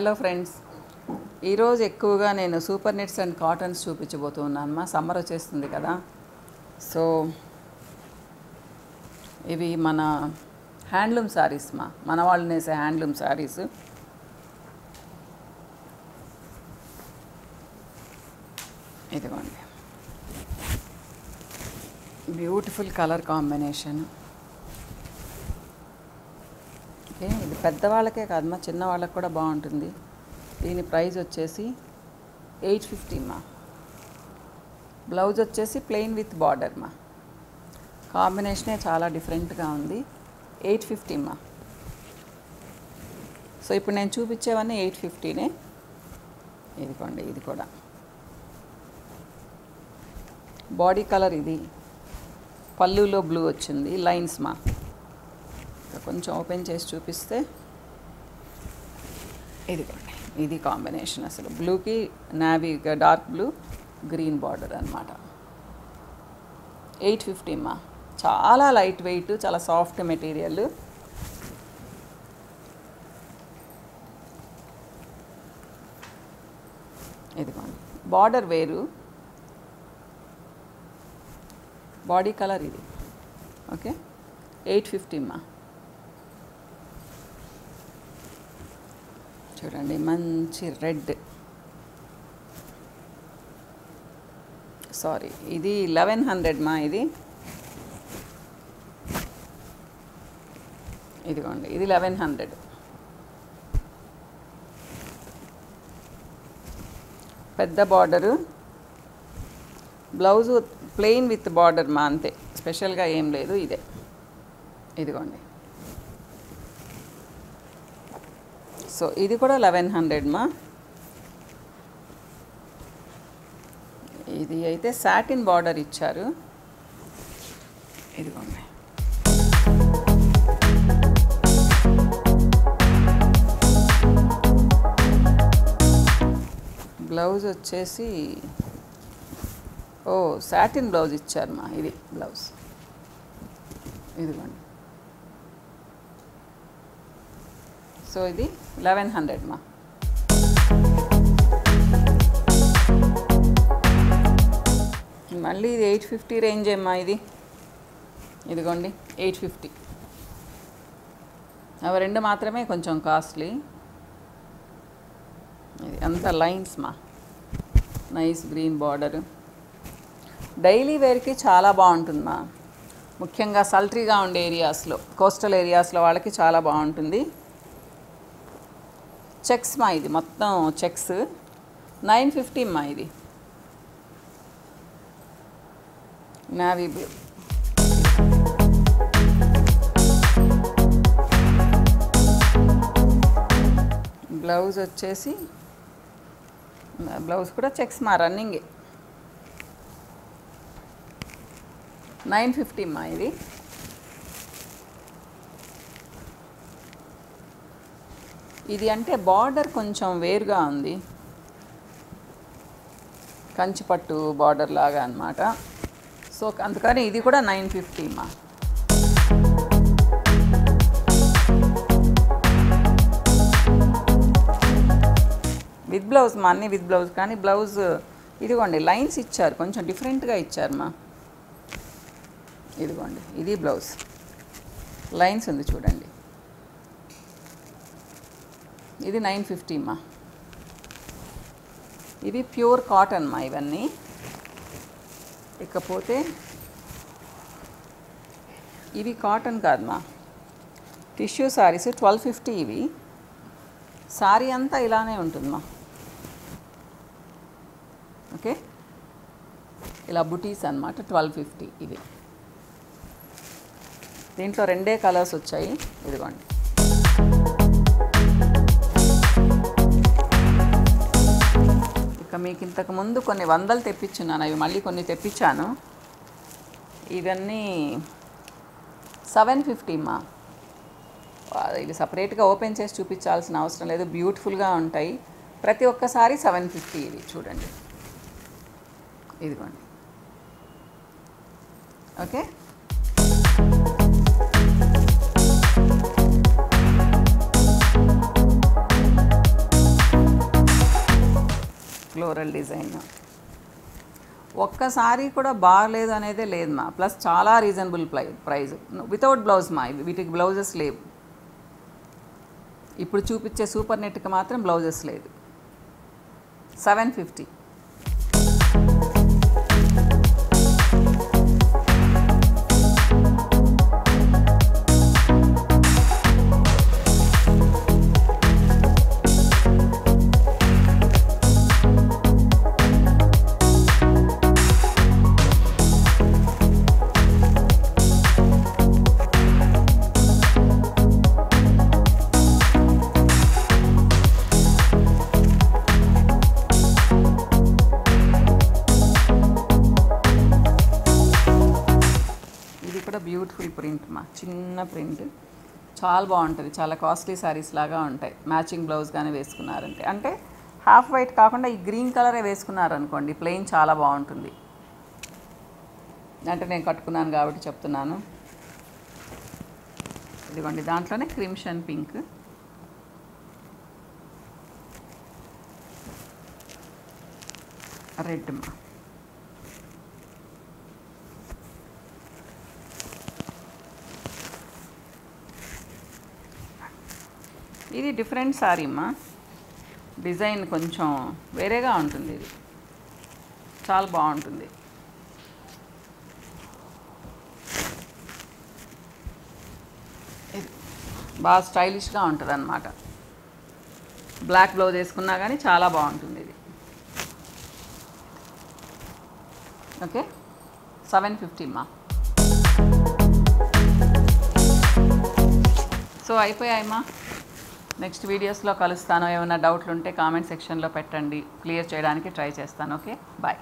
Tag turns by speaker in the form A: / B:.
A: Hello friends, ఈరోజు ఎక్కువగా నేను సూపర్ నెట్స్ అండ్ కాటన్స్ చూపించబోతున్నాను. మా సమ్మర్ వచ్చేస్తుంది కదా, సో ఇవి మన హ్యాండ్లూమ్ శారీస్, మన వాళ్ళు నేసే హ్యాండ్లూమ్ శారీస్. ఇదిగోండి, బ్యూటిఫుల్ కలర్ కాంబినేషన్. ఓకే, ఇది పెద్దవాళ్ళకే కాదు చిన్న వాళ్ళకి కూడా బాగుంటుంది. దీని ప్రైస్ వచ్చేసి 850 బ్లౌజ్ వచ్చేసి ప్లెయిన్ విత్ బార్డర్ కాంబినేషనే చాలా డిఫరెంట్గా ఉంది. 850 సో ఇప్పుడు నేను చూపించేవన్నీ 850నే. ఇదిగోండి, ఇది కూడా బాడీ కలర్. ఇది పళ్ళులో బ్లూ వచ్చింది, లైన్స్ కొంచెం ఓపెన్ చేసి చూపిస్తే ఇదిగోండి, ఇది కాంబినేషన్. అసలు బ్లూకి navy, dark blue, green border అనమాట. 850 చాలా లైట్ వెయిట్, చాలా సాఫ్ట్ మెటీరియల్. ఇదిగోండి, బార్డర్ వేరు, బాడీ కలర్ ఇది. ఓకే, 850 చూడండి, మంచి రెడ్. సారీ, ఇది 1100 ఇది. ఇదిగోండి, ఇది 1100. పెద్ద border, blouse plain with border అంతే, స్పెషల్గా ఏం లేదు. ఇదే, ఇదిగోండి. సో ఇది కూడా 1100 ఇది అయితే సాటిన్ బార్డర్ ఇచ్చారు. ఇదిగోండి, బ్లౌజ్ వచ్చేసి సాటిన్ బ్లౌజ్ ఇచ్చారు ఇది బ్లౌజ్. ఇదిగోండి, సో ఇది 1100 మళ్ళీ ఇది 850 రేంజ్ ఇది. ఇదిగోండి, 850. అవి రెండు మాత్రమే కొంచెం కాస్ట్లీ. ఇది అంతా lines nice green border. Daily వేర్కి చాలా బాగుంటుంది ముఖ్యంగా సల్ట్రీగా ఉండే ఏరియాస్లో, కోస్టల్ ఏరియాస్లో వాళ్ళకి చాలా బాగుంటుంది. చెక్స్ ఇది మొత్తం చెక్స్. 950 ఇది. Navy blue. బ్లౌజ్ వచ్చేసి, బ్లౌజ్ కూడా చెక్స్ రన్నింగే. 950 ఇది. ఇది అంటే బార్డర్ కొంచెం వేరుగా ఉంది, కంచిపట్టు బార్డర్ లాగా అన్నమాట. సో అందుకని ఇది కూడా 950 విత్ బ్లౌజ్ అన్నీ విత్ బ్లౌజ్. కానీ బ్లౌజ్ ఇదిగోండి లైన్స్ ఇచ్చారు, కొంచెం డిఫరెంట్గా ఇచ్చారు ఇదిగోండి, ఇది బ్లౌజ్ లైన్స్ ఉంది చూడండి. ఇది 950 ఇవి ప్యూర్ కాటన్ ఇవన్నీ. ఇకపోతే ఇవి కాటన్ కాదు టిష్యూ శారీస్. 1250 ఇవి. శారీ అంతా ఇలానే ఉంటుంది ఓకే, ఇలా బుటీస్ అన్నమాట. 1250 ఇవి. దీంట్లో రెండే కలర్స్ వచ్చాయి. ఇదిగోండి, ఇక మీకు ఇంతకు ముందు కొన్ని వందలు తెప్పించున్నాను, అవి మళ్ళీ కొన్ని తెప్పించాను. ఇవన్నీ 750 ఇది సపరేట్గా ఓపెన్ చేసి చూపించాల్సిన అవసరం లేదు, బ్యూటిఫుల్గా ఉంటాయి. ప్రతి ఒక్కసారి 750 ఇది. చూడండి, ఇదిగోండి. Okay, model design. ఒక్కసారి కూడా బాగలేదు అనేదే లేదు మా. ప్లస్ చాలా రీజనబుల్ ప్రైస్, వితౌట్ బ్లౌజ్ మా. వీటికి బ్లౌజెస్ లేవు. ఇప్పుడు చూపించే సూపర్ నెట్కి మాత్రం బ్లౌజెస్ లేదు. 750. బ్యూటిఫుల్ ప్రింట్ మా, చిన్న ప్రింట్, చాలా బాగుంటుంది. చాలా కాస్ట్లీ శారీస్ లాగా ఉంటాయి. మ్యాచింగ్ బ్లౌజ్ కానీ వేసుకున్నారంటే, అంటే హాఫ్ వైట్ కాకుండా ఈ గ్రీన్ కలరే వేసుకున్నారనుకోండి ప్లెయిన్ చాలా బాగుంటుంది. అంటే నేను కట్టుకున్నాను కాబట్టి చెప్తున్నాను. ఇదిగోండి దాంట్లోనే క్రిమ్షన్ పింక్, రెడ్ మా. ఇది డిఫరెంట్ శారీ అమ్మా. డిజైన్ కొంచెం వేరేగా ఉంటుంది. ఇది చాలా బాగుంటుంది. ఇది బాగా స్టైలిష్గా ఉంటుంది అన్నమాట. బ్లాక్ బ్లౌజ్ వేసుకున్నా కానీ చాలా బాగుంటుంది ఇది. ఓకే, 750 అమ్మా. సో అయిపోయాయమ్మా. నెక్స్ట్ వీడియోస్లో కలుస్తాను. ఏమైనా డౌట్లు ఉంటే కామెంట్ సెక్షన్లో పెట్టండి, క్లియర్ చేయడానికి ట్రై చేస్తాను. Okay, bye.